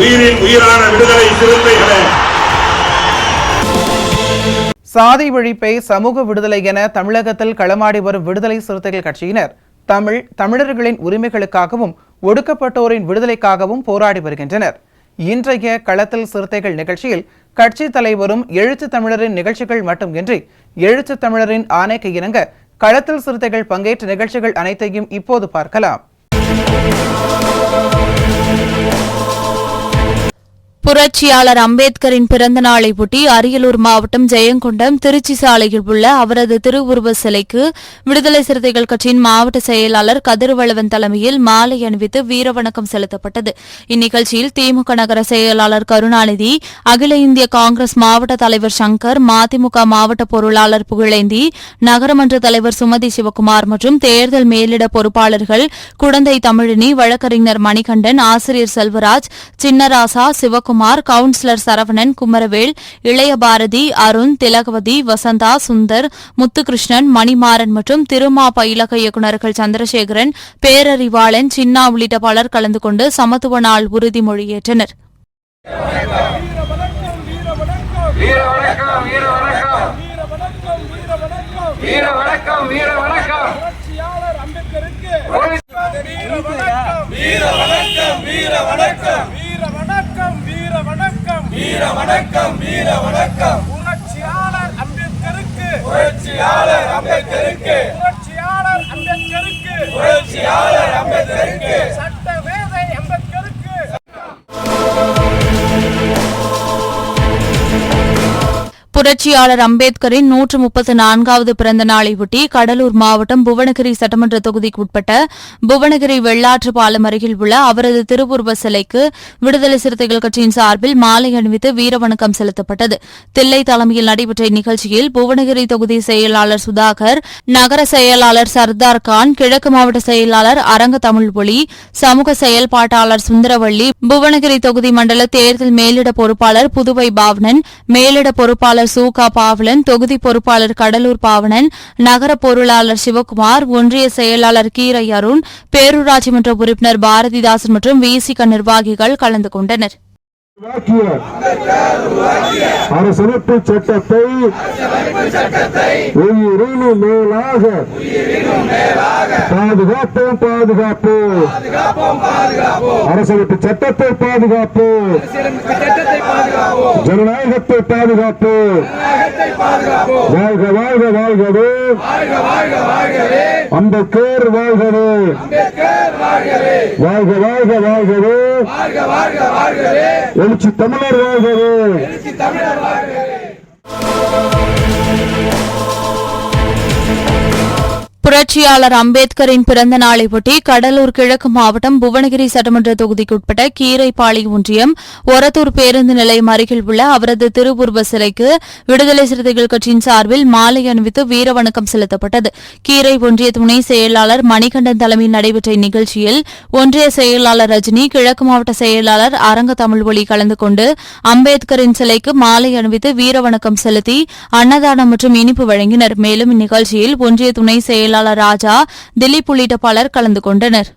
உயிரின் உயிரான விடுதலை சிறுத்தைகளே, சாதி ஒழிப்பை சமூக விடுதலை என தமிழகத்தில் களமாடி வரும் விடுதலை சிறுத்தைகள் கட்சியினர் தமிழர்களின் உரிமைகளுக்காகவும் ஒடுக்கப்பட்டோரின் விடுதலைக்காகவும் போராடி வருகின்றனர். இன்றைய களத்தில் சிறுத்தைகள் நிகழ்ச்சியில் கட்சி தலைவரும் எழுத்து தமிழரின் நிகழ்ச்சிகள் மட்டுமின்றி எழுத்து தமிழரின் ஆணைக்கு இணங்க களத்தில் சிறுத்தைகள் பங்கேற்ற நிகழ்ச்சிகள் அனைத்தையும் இப்போது பார்க்கலாம். புரட்சியாளர் அம்பேத்கரின் பிறந்த நாளை ஒட்டி அரியலூர் மாவட்டம் ஜெயங்கொண்டம் திருச்சி சாலையில் உள்ள அவரது திருவுருவ சிலைக்கு விடுதலை சிறுத்தைகள் கட்சியின் மாவட்ட செயலாளர் கதிர்வளவன் தலைமையில் மாலை அணிவித்து வீரவணக்கம் செலுத்தப்பட்டது. இந்நிகழ்ச்சியில் திமுக நகர செயலாளர் கருணாநிதி, அகில இந்திய காங்கிரஸ் மாவட்ட தலைவர் சங்கர், மதிமுக மாவட்ட பொருளாளர் புகழேந்தி, நகரமன்ற தலைவர் சுமதி சிவகுமார் மற்றும் தேர்தல் மேலிட பொறுப்பாளர்கள் குடந்தை தமிழினி, வழக்கறிஞர் மணிகண்டன், ஆசிரியர் செல்வராஜ், சின்னராசா, சிவகுமார், கவுன்சிலர் சரவணன், குமரவேல், இளையபாரதி, அருண், திலகவதி, வசந்தா, சுந்தர், முத்துகிருஷ்ணன், மணிமாறன் மற்றும் திருமா பயிலக இயக்குநர்கள் சந்திரசேகரன், பேரறிவாளன், சின்னா உள்ளிட்ட பலர் கலந்து கொண்டு சமத்துவ நாள் உறுதிமொழியேற்றனர். வீர வணக்கம், வீர வணக்கம். புரட்சியாளர் அம்பேத்கருக்கு, புரட்சியாளர் அம்பேத்கருக்கு, புரட்சியாளர் அம்பேத்கருக்கு, புரட்சியாளர் அம்பேத்கருக்கு, சட்டமேதை அம்பேத்கருக்கு. புரட்சியாளர் அம்பேத்கரின் 134வது பிறந்த நாளையொட்டி கடலூர் மாவட்டம் புவனகிரி சட்டமன்ற தொகுதிக்குட்பட்ட புவனகிரி வெள்ளாற்று பாலம் அருகில் உள்ள அவரது திருவுருவ சிலைக்கு விடுதலை சிறுத்தைகள் கட்சியின் சார்பில் மாலை அணிவித்து வீரவணக்கம் செலுத்தப்பட்டது. தில்லை தலைமையில் நடைபெற்ற இந்நிகழ்ச்சியில் புவனகிரி தொகுதி செயலாளர் சுதாகர், நகர செயலாளர் சர்தார் கான், கிழக்கு மாவட்ட செயலாளர் அரங்க தமிழ்மொழி, சமூக செயல்பாட்டாளர் சுந்தரவள்ளி, புவனகிரி தொகுதி மண்டல தேர்தல் மேலிட பொறுப்பாளர் புதுவை பாவனன், மேலிட பொறுப்பாளர் சூகா பாவலன், தொகுதி பொறுப்பாளர் கடலூர் பாவனன், நகர பொருளாளர் சிவகுமார், ஒன்றிய செயலாளர் கீரை அருண், பேரூராட்சி மன்ற உறுப்பினர் பாரதிதாசன் மற்றும் விசிக நிர்வாகிகள் கலந்து கொண்டனர். அரசமைப்பு சட்டத்தை உயிரினும் மேலாக பாதுகாப்போம், பாதுகாப்போம். அரசமைப்பு சட்டத்தை பாதுகாப்போம், ஜனநாயகத்தை பாதுகாப்போம். வாழ்க வாழ்க வாழ்கவே, அம்பேத்கர் வாழ்கவே, வாழ்க வாழ்க வாழ்கவே, எழுச்சி தமிழர் வாழ்கவே. புரட்சியாளர் அம்பேத்கரின் பிறந்த நாளையொட்டி கடலூர் கிழக்கு மாவட்டம் புவனகிரி சட்டமன்ற தொகுதிக்குட்பட்ட கீரைப்பாளி ஒன்றியம் ஒரத்தூர் பேருந்து நிலையம் அருகில் உள்ள அவரது திருவுருவ சிலைக்கு விடுதலை சிறுத்தைகள் கட்சியின் சார்பில் மாலை அணிவித்து வீரவணக்கம் செலுத்தப்பட்டது. கீரை ஒன்றிய துணை செயலாளர் மணிகண்டன் தலைமையில் நடைபெற்ற இந்நிகழ்ச்சியில் ஒன்றிய செயலாளர் ரஜினி, கிழக்கு மாவட்ட செயலாளர் அரங்க தமிழ்மொழி கலந்து கொண்டு அம்பேத்கரின் சிலைக்கு மாலை அணிவித்து வீரவணக்கம் செலுத்தி அன்னதானம் மற்றும் இனிப்பு வழங்கினர். மேலும் இந்நிகழ்ச்சியில் ஒன்றிய துணை செயலாளர் ராஜா, திலீப் உள்ளிட்ட பலர் கலந்து கொண்டனர்.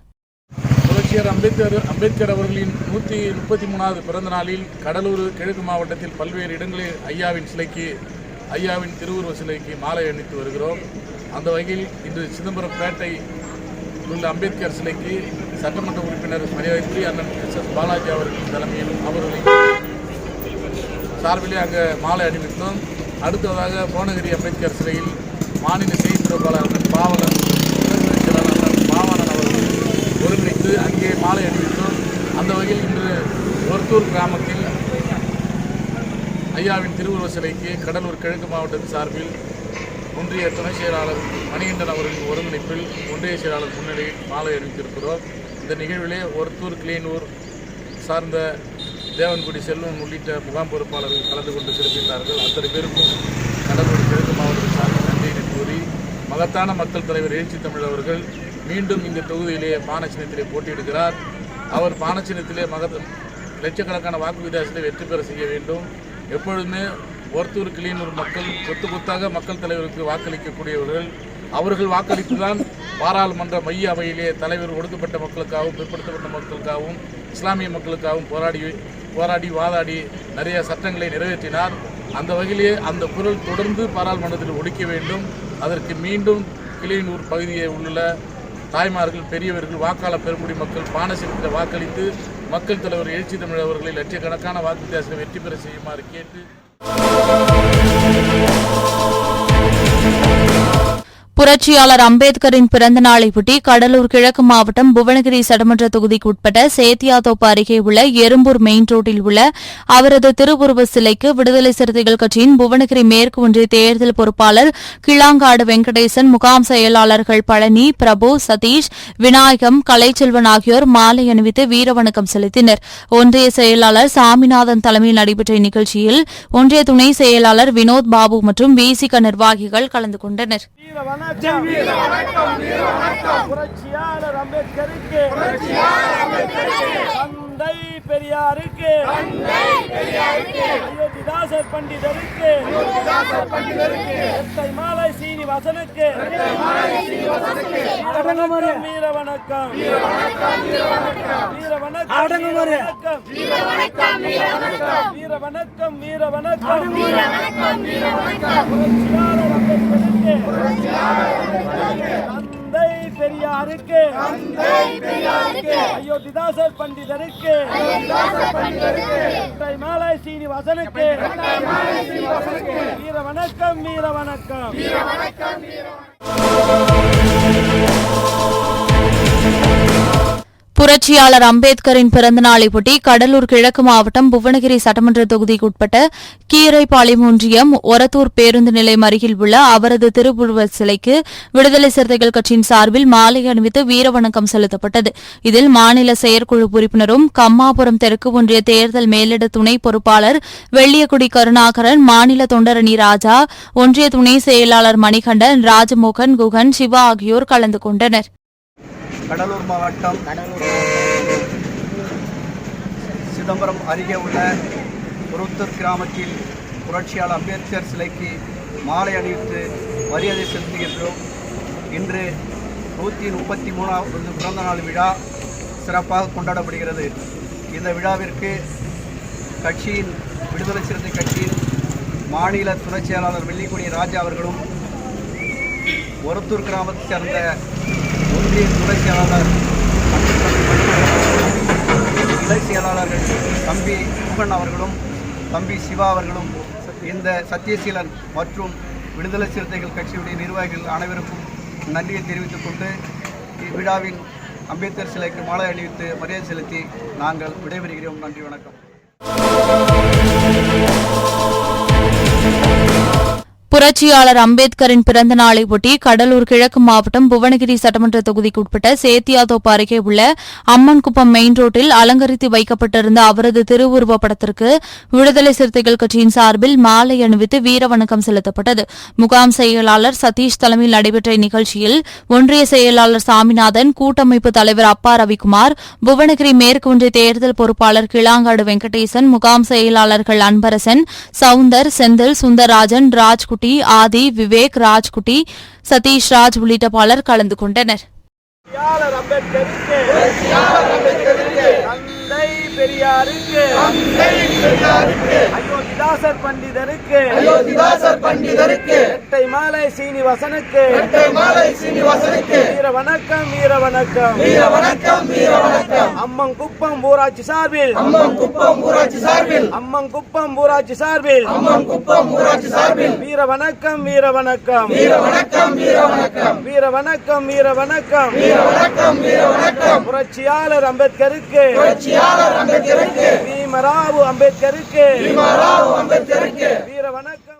புரட்சியாளர் அம்பேத்கர் அவர்களின் 133வது பிறந்த நாளில் கடலூர் கிழக்கு மாவட்டத்தில் பல்வேறு இடங்களில் ஐயாவின் சிலைக்கு, ஐயாவின் திருவுருவ சிலைக்கு மாலை அணிவித்து வருகிறோம். அந்த வகையில் இன்று சிதம்பரம்பேட்டை உள்ள அம்பேத்கர் சிலைக்கு சட்டமன்ற உறுப்பினர் மரியாதைக்குரிய அண்ணன் SS பாலாஜி அவர்களின் தலைமையில் அவர்களின் சார்பிலே அங்கே மாலை அணிவித்தோம். அடுத்ததாக புவனகிரி அம்பேத்கர் சிலையில் மாநில செய்தி தொடர்பாளர் அண்ணன் பாவலன், செயலாளர் அண்ணன் பாவானன் அவர்கள் ஒருங்கிணைத்து அங்கே மாலை அணிவித்தோம். அந்த வகையில் இன்று ஒரத்தூர் கிராமத்தில் ஐயாவின் திருவுருவ சிலைக்கு கடலூர் கிழக்கு மாவட்டத்தின் சார்பில் ஒன்றிய துணை செயலாளர் மணிகண்டன் அவர்களின் ஒருங்கிணைப்பில் ஒன்றிய செயலாளர் முன்னிலையில் மாலை அணிவித்திருக்கிறோம். இந்த நிகழ்விலே ஒருத்தூர் கிளீனூர் சார்ந்த தேவன்குடி செல்வம் உள்ளிட்ட முகாம் பொறுப்பாளர்கள் கலந்து கொண்டு சிறப்பித்தார்கள். அத்தனை பேருக்கும் கடலூர் கிழக்கு மாவட்ட சார்பில் நன்றியினை கூறி, மகத்தான மக்கள் தலைவர் எழுச்சி தமிழ் அவர்கள் மீண்டும் இந்த தொகுதியிலே பானச்சின்னத்திலே போட்டியிடுகிறார். அவர் பானச்சின்னத்திலே லட்சக்கணக்கான வாக்கு வித்தியாசத்தை வெற்றி பெற செய்ய வேண்டும். எப்பொழுதுமே ஒருத்தூர் கிளீனூர் மக்கள் கொத்து கொத்தாக மக்கள் தலைவருக்கு வாக்களிக்கக்கூடியவர்கள். அவர்கள் வாக்களித்துதான் பாராளுமன்ற மைய அவையிலே தலைவர் ஒடுக்கப்பட்ட மக்களுக்காகவும் பிற்படுத்தப்பட்ட மக்களுக்காகவும் இஸ்லாமிய மக்களுக்காகவும் போராடி வாதாடி நிறைய சட்டங்களை நிறைவேற்றினார். அந்த வகையிலே அந்த குரல் தொடர்ந்து பாராளுமன்றத்தில் ஒழிக்க வேண்டும். அதற்கு மீண்டும் கிளியனூர் பகுதியை உள்ள தாய்மார்கள், பெரியவர்கள், வாக்காளர் பெருங்குடி மக்கள் பானசின்னத்தில் வாக்களித்து மக்கள் தலைவர் எழுச்சி தமிழ் அவர்களை லட்சக்கணக்கான வாக்கு வித்தியாசத்தை வெற்றி பெற செய்யுமாறு கேட்டு புரட்சியாளர் அம்பேத்கரின் பிறந்த நாளையொட்டி கடலூர் கிழக்கு மாவட்டம் புவனகிரி சட்டமன்ற தொகுதிக்கு உட்பட்ட சேத்தியாத்தோப்பு அருகே உள்ள எறும்பூர் மெயின் ரோட்டில் உள்ள அவரது திருவுருவ சிலைக்கு விடுதலை சிறுத்தைகள் கட்சியின் புவனகிரி மேற்கு ஒன்றிய தேர்தல் பொறுப்பாளர் கிளாங்காடு வெங்கடேசன், முகாம் செயலாளர்கள் பழனி, பிரபு, சதீஷ், விநாயகம், கலைச்செல்வன் ஆகியோர் மாலை அணிவித்து வீரவணக்கம் செலுத்தினர். ஒன்றிய செயலாளர் சாமிநாதன் தலைமையில் நடைபெற்ற இந்நிகழ்ச்சியில் ஒன்றிய துணை செயலாளர் வினோத் பாபு மற்றும் விசிக நிர்வாகிகள் கலந்து கொண்டனர். புரட்சியாளர் அம்பேத்கருக்கு, தந்தை பெரியாருக்கு, அயோத்திதாசர் பண்டிதருக்கு, இரட்டை மாலை சீனிவாசனுக்கு வீர வணக்கம், வீர வணக்கம், வீர வணக்கம், வீர வணக்கம், புரட்சியாளர் அம்பேத்கருக்கு, தந்தை பெரியாருக்கு, அயோத்திதாசர் பண்டிதருக்கு, இரட்டை மாலை சீனிவாசனுக்கு வீர வணக்கம், வீர வணக்கம். புரட்சியாளர் அம்பேத்கரின் பிறந்த நாளையொட்டி கடலூர் கிழக்கு மாவட்டம் புவனகிரி சட்டமன்ற தொகுதிக்கு உட்பட்ட கீரைப்பாளையம் ஒன்றியம் ஒரத்தூர் பேருந்து நிலையம் அருகில் உள்ள அவரது திருவுருவ சிலைக்கு விடுதலை சிறுத்தைகள் கட்சியின் சார்பில் மாலை அணிவித்து வீரவணக்கம் செலுத்தப்பட்டது. இதில் மாநில செயற்குழு உறுப்பினரும் கம்மாபுரம் தெற்கு ஒன்றிய தேர்தல் மேலிட துணை பொறுப்பாளர் வெள்ளியக்குடி கருணாகரன், மாநில தொண்டரணி ராஜா, ஒன்றிய துணை செயலாளர் மணிகண்டன், ராஜமோகன், குகன், சிவா ஆகியோர் கலந்து கொண்டனர். கடலூர் மாவட்டம் சிதம்பரம் அருகே உள்ள ஒருத்தூர் கிராமத்தில் புரட்சியாளர் அம்பேத்கர் சிலைக்கு மாலை அணிவித்து மரியாதை செலுத்துகின்றோம். இன்று 133வது பிறந்த நாள் விழா சிறப்பாக கொண்டாடப்படுகிறது. இந்த விழாவிற்கு கட்சியின் விடுதலை சிறுத்தை கட்சியின் மாநில துணை செயலாளர் வெள்ளிக்குடி ராஜா அவர்களும், ஒருத்தூர் கிராமத்தைச் சேர்ந்த ஒன்றிய துணை செயலாளர் இணை செயலாளர்கள் தம்பி முகன் அவர்களும் தம்பி சிவா அவர்களும், இந்த சத்தியசீலன் மற்றும் விடுதலை சிறுத்தைகள் கட்சியுடைய நிர்வாகிகள் அனைவருக்கும் நன்றியை தெரிவித்துக் கொண்டு இவ்விழாவின் அம்பேத்கர் சிலைக்கு மாலை அணிவித்து மரியாதை செலுத்தி நாங்கள் விடைபெறுகிறோம். நன்றி, வணக்கம். புரட்சியாளர் அம்பேத்கரின் பிறந்த நாளையொட்டி கடலூர் கிழக்கு மாவட்டம் புவனகிரி சட்டமன்ற தொகுதிக்கு உட்பட்ட சேத்தியாத்தோப்பு அருகே உள்ள அம்மன்குப்பம் மெயின் ரோட்டில் அலங்கரித்து வைக்கப்பட்டிருந்த அவரது திருவுருவப் படத்திற்கு விடுதலை சிறுத்தைகள் கட்சியின் சார்பில் மாலை அணிவித்து வீரவணக்கம் செலுத்தப்பட்டது. முகாம் செயலாளர் சதீஷ் தலைமையில் நடைபெற்ற இந்நிகழ்ச்சியில் ஒன்றிய செயலாளர் சாமிநாதன், கூட்டமைப்பு தலைவர் அப்பா ரவிக்குமார், புவனகிரி மேற்கு ஒன்றிய தேர்தல் பொறுப்பாளர் கிளாங்காடு வெங்கடேசன், முகாம் செயலாளர்கள் அன்பரசன், சவுந்தர், செந்தில், சுந்தரராஜன், ராஜ்குட்டி, ஆதி, விவேக், ராஜ்குட்டி, சதீஷ் ராஜ் உள்ளிட்ட பலர் கலந்து கொண்டனர். தந்தை பெரியாருக்கு, அயோத்திதாசர் பண்டிதருக்கு, இரட்டை மாலை சீனிவாசனுக்கு வீர வணக்கம், வீர வணக்கம், வீர வணக்கம், வீர வணக்கம். அம்மன்குப்பம் ஊராட்சி சார்பில், அம்மன்குப்பம் ஊராட்சி சார்பில் வீர வணக்கம், வீர வணக்கம், வீர வணக்கம், வீர வணக்கம், வீர வணக்கம், வீர வணக்கம், வீர வணக்கம், வீர வணக்கம். புரட்சியாளர் அம்பேத்கருக்கு, பீமராவ் அம்பேத்கருக்கு வீர வணக்கம்.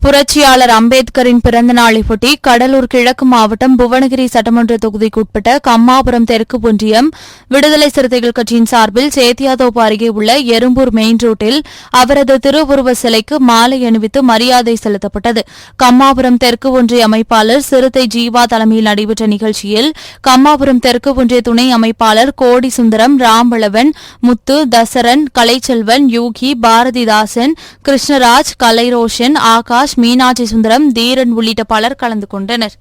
புரட்சியாளர் அம்பேத்கரின் பிறந்த நாளையொட்டி கடலூர் கிழக்கு மாவட்டம் புவனகிரி சட்டமன்ற தொகுதிக்குட்பட்ட கம்மாபுரம் தெற்கு ஒன்றியம் விடுதலை சிறுத்தைகள் கட்சியின் சார்பில் சேத்தியாதோப்பு அருகே உள்ள எறும்பூர் மெயின் ரோட்டில் அவரது திருவுருவ சிலைக்கு மாலை அணிவித்து மரியாதை செலுத்தப்பட்டது. கம்மாபுரம் தெற்கு ஒன்றிய அமைப்பாளர் சிறுத்தை ஜீவா தலைமையில் நடைபெற்ற நிகழ்ச்சியில் கம்மாபுரம் தெற்கு ஒன்றிய துணை அமைப்பாளர் கோடி சுந்தரம், ராம்பளவன், முத்து, தசரன், கலைச்செல்வன், யூகி, பாரதிதாசன், கிருஷ்ணராஜ், கலைரோஷன், ஆகாஷ், மீனாட்சி சுந்தரம், தீரன் உள்ளிட்ட பலர் கலந்து கொண்டனர்.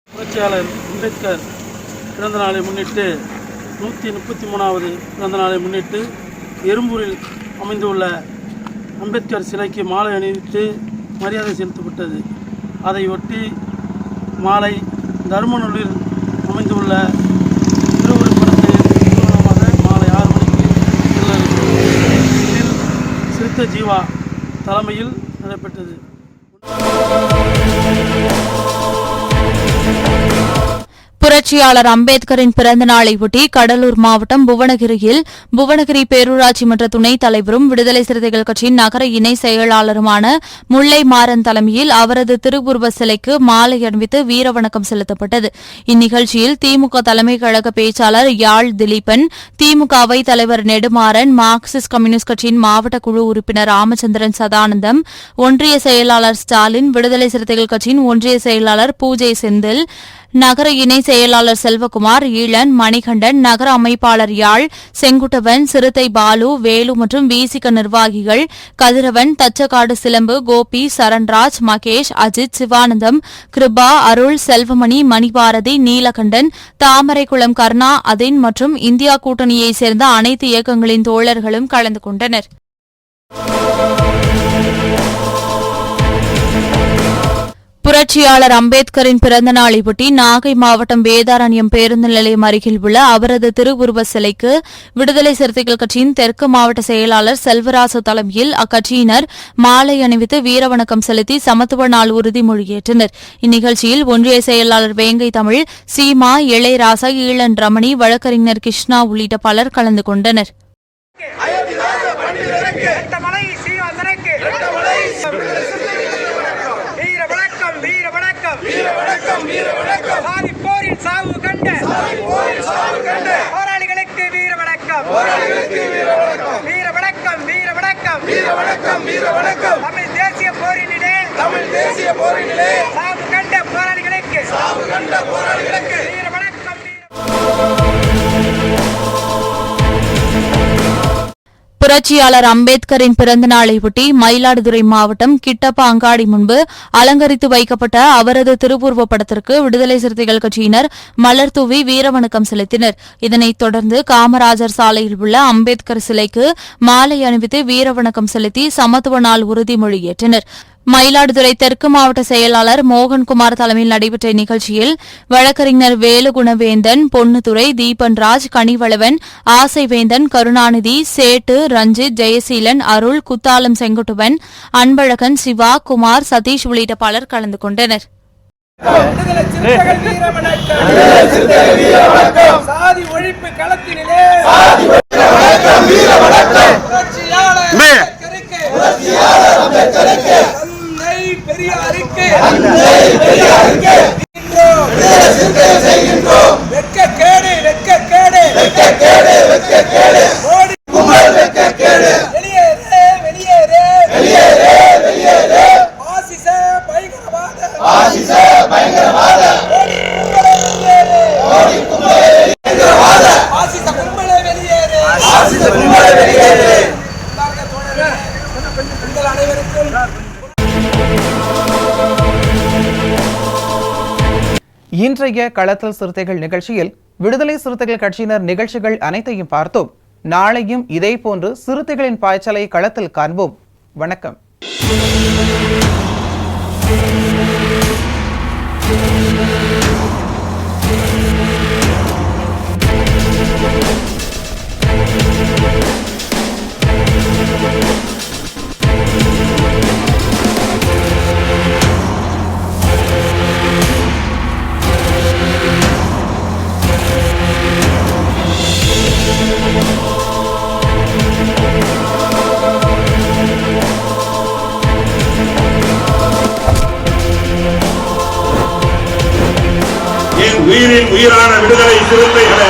புரட்சியாளர் அம்பேத்கர் பிறந்த நாளை முன்னிட்டு 133வது பிறந்த நாளை முன்னிட்டு எறும்பூரில் அமைந்துள்ள அம்பேத்கர் சிலைக்கு மாலை அணிவித்து மரியாதை செலுத்தப்பட்டது. அதையொட்டி மாலை தர்மநல்லூரில் அமைந்துள்ள திருவுருப்படத்தை மாலை 6 மணிக்கு இதில் சிறுத்தை ஜீவா தலைமையில் நடைபெற்றது. புரட்சியாளர் அம்பேத்கரின் பிறந்த நாளையொட்டி கடலூர் மாவட்டம் புவனகிரியில் புவனகிரி பேரூராட்சி மன்ற துணைத் தலைவரும் விடுதலை சிறுத்தைகள் கட்சியின் நகர இணை செயலாளருமான முல்லை மாறன் தலைமையில் அவரது திருவுருவ சிலைக்கு மாலை அணிவித்து வீரவணக்கம் செலுத்தப்பட்டது. இந்நிகழ்ச்சியில் திமுக தலைமை கழக பேச்சாளர் யாழ் திலீபன், திமுக அவைத் தலைவர் நெடுமாறன், மார்க்சிஸ்ட் கம்யூனிஸ்ட் கட்சியின் மாவட்ட குழு உறுப்பினர் ராமச்சந்திரன் சதானந்தம், ஒன்றிய செயலாளர் ஸ்டாலின், விடுதலை சிறுத்தைகள் கட்சியின் ஒன்றிய செயலாளர் பூஜை செந்தில், நகர இணை செயலாளர் செல்வகுமார், ஈழன், மணிகண்டன், நகர அமைப்பாளர் யாழ், செங்குட்டவன், சிறுத்தை பாலு, வேலு மற்றும் விசிக நிர்வாகிகள் கதிரவன், தச்சக்காடு சிலம்பு, கோபி, சரண்ராஜ், மகேஷ், அஜித், சிவானந்தம், கிருபா, அருள், செல்வமணி, மணிபாரதி, நீலகண்டன், தாமரைக்குளம் கர்ணா, அதின் மற்றும் இந்தியா கூட்டணியைச் சேர்ந்த அனைத்து இயக்கங்களின் தோழர்களும் கலந்து கொண்டனர். புரட்சியாளர் அம்பேத்கரின் பிறந்த நாளையொட்டி நாகை மாவட்டம் வேதாரண்யம் பேருந்து நிலையம் அருகில் உள்ள அவரது திருவுருவ சிலைக்கு விடுதலை சிறுத்தைகள் கட்சியின் தெற்கு மாவட்ட செயலாளர் செல்வராசு தலைமையில் அக்கட்சியினர் மாலை அணிவித்து வீரவணக்கம் செலுத்தி சமத்துவ நாள் உறுதிமொழியேற்றனர். இந்நிகழ்ச்சியில் ஒன்றிய செயலாளர் வேங்கை தமிழ், சீமா, இளையராசா, ஈழன் ரமணி, வழக்கறிஞர் கிருஷ்ணா உள்ளிட்ட பலர் கலந்து கொண்டனர். போராளிகளுக்கு வீர வணக்கம், வீர வணக்கம், வீர வணக்கம், வீர வணக்கம், வீர வணக்கம். தமிழ் தேசிய போரினிலே சாவு கண்ட போராளிகளுக்கு வீர வணக்கம். புரட்சியாளர் அம்பேத்கரின் பிறந்த நாளையொட்டி மயிலாடுதுறை மாவட்டம் கிட்டப்பா அங்காடி முன்பு அலங்கரித்து வைக்கப்பட்ட அவரது திருவுருவப் படத்திற்கு விடுதலை சிறுத்தைகள் கட்சியினர் மலர் தூவி வீரவணக்கம் செலுத்தினர். இதனைத் தொடர்ந்து காமராஜர் சாலையில் உள்ள அம்பேத்கர் சிலைக்கு மாலை அணிவித்து வீரவணக்கம் செலுத்தி சமத்துவ நாள் உறுதிமொழியேற்றனர். மயிலாடுதுறை தெற்கு மாவட்ட செயலாளர் மோகன்குமார் தலைமையில் நடைபெற்ற நிகழ்ச்சியில் வழக்கறிஞர் வேலுகுணவேந்தன், பொன்னுத்துறை, தீபன்ராஜ், கனிவளவன், ஆசைவேந்தன், கருணாநிதி, சேட்டு, ரஞ்சித், ஜெயசீலன், அருள், குத்தாலம் செங்குட்டுவன், அன்பழகன், சிவா, குமார், சதீஷ் உள்ளிட்ட பலர் கலந்து கொண்டனர். சாதி ஒழிப்பு களத்தினிலே பெரியாருக்கு வெட்கக்கேடு, வெட்கக்கேடு, மோடி வெளியேறு, வெளியேறு, பாசிச பயங்கரவாத, பாசிச கும்பலே வெளியேறு. உங்கள் அனைவருக்கும் இன்றைய களத்தல் சிறுத்தைகள் நிகழ்ச்சியில் விடுதலை சிறுத்தைகள் கட்சியினர் நிகழ்ச்சிகள் அனைத்தையும் பார்த்தோம். நாளையும் இதேபோன்று சிறுத்தைகளின் பாய்ச்சலை களத்தில் காண்போம். வணக்கம். உயிரின் உயிரான விடுதலை சிறுத்தைகளே